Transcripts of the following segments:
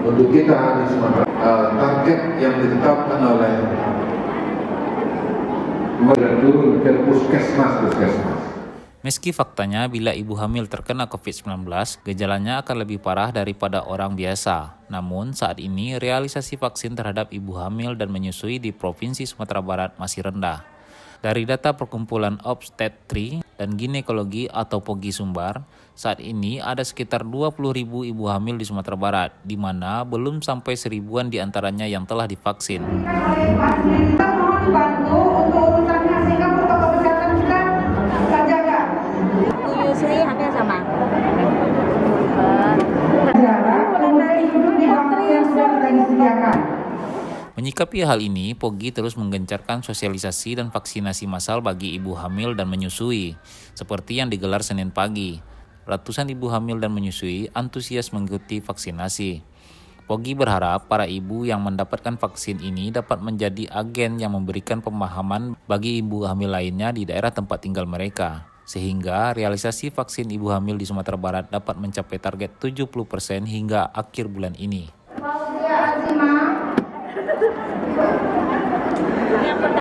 Untuk kita di Sumatera, target yang ditetapkan oleh turun ke puskesmas. Meski faktanya bila ibu hamil terkena COVID-19, gejalanya akan lebih parah daripada orang biasa. Namun saat ini realisasi vaksin terhadap ibu hamil dan menyusui di Provinsi Sumatera Barat masih rendah. Dari data Perkumpulan Obstetri dan Ginekologi atau POGI Sumbar, saat ini ada sekitar 20.000 ibu hamil di Sumatera Barat, di mana belum sampai 1.000-an di antaranya yang telah divaksin. Kita mohon dibantu untuk urusannya sehingga protokol kesehatan kita terjaga. Menyusui hampir sama. Menyikapi hal ini, POGI terus menggencarkan sosialisasi dan vaksinasi massal bagi ibu hamil dan menyusui, seperti yang digelar Senin pagi. Ratusan ibu hamil dan menyusui antusias mengikuti vaksinasi. POGI berharap para ibu yang mendapatkan vaksin ini dapat menjadi agen yang memberikan pemahaman bagi ibu hamil lainnya di daerah tempat tinggal mereka, sehingga realisasi vaksin ibu hamil di Sumatera Barat dapat mencapai target 70% hingga akhir bulan ini.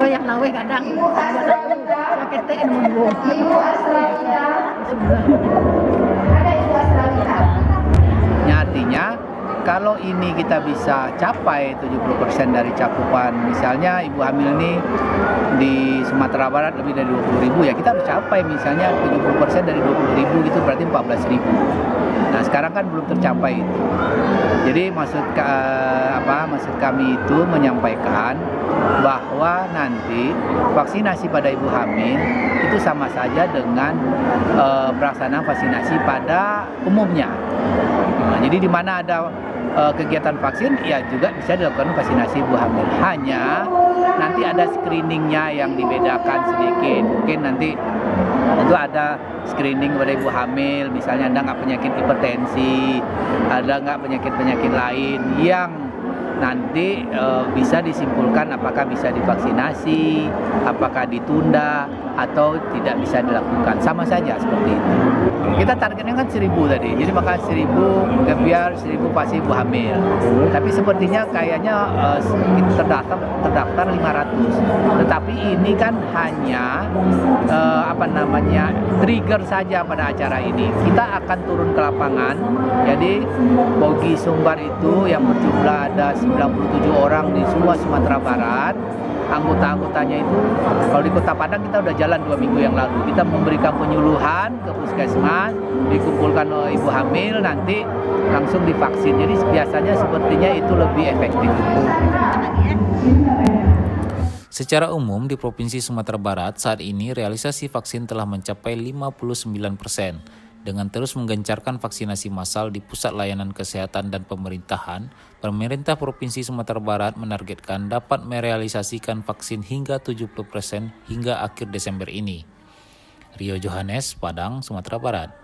Yang nawe kadang sakitnya nunggu. Artinya kalau ini kita bisa capai 70% dari cakupan, misalnya ibu hamil ini di Sumatera Barat lebih dari 20.000, ya kita harus capai misalnya 70% dari 20.000 gitu berarti 14.000. Nah sekarang kan belum tercapai itu. Jadi maksud kami itu menyampaikan bahwa nanti vaksinasi pada ibu hamil itu sama saja dengan pelaksanaan vaksinasi pada umumnya. Nah, jadi di mana ada kegiatan vaksin, ya juga bisa dilakukan vaksinasi ibu hamil. Hanya nanti ada screeningnya yang dibedakan sedikit. Mungkin nanti itu ada screening pada ibu hamil, misalnya ada nggak penyakit hipertensi, ada nggak penyakit-penyakit lain yang nanti bisa disimpulkan apakah bisa divaksinasi, apakah ditunda, atau tidak bisa dilakukan. Sama saja seperti itu. Kita targetnya kan 1.000 tadi, jadi maka 1.000 biar 1.000 pasti ibu hamil. Tapi sepertinya kayaknya terdaftar 500. Tetapi ini kan hanya trigger saja pada acara ini. Kita akan turun ke lapangan. Jadi POGI Sumbar itu yang berjumlah ada 97 orang di semua Sumatera Barat. Anggota-anggotanya itu, kalau di Kota Padang kita udah jalan 2 minggu yang lalu. Kita memberikan penyuluhan ke puskesmas, dikumpulkan oleh ibu hamil, nanti langsung divaksin. Jadi biasanya sepertinya itu lebih efektif. Secara umum di Provinsi Sumatera Barat saat ini realisasi vaksin telah mencapai 59%. Dengan terus menggencarkan vaksinasi massal di pusat layanan kesehatan dan pemerintahan, pemerintah Provinsi Sumatera Barat menargetkan dapat merealisasikan vaksin hingga 70% hingga akhir Desember ini. Rio Johannes, Padang, Sumatera Barat.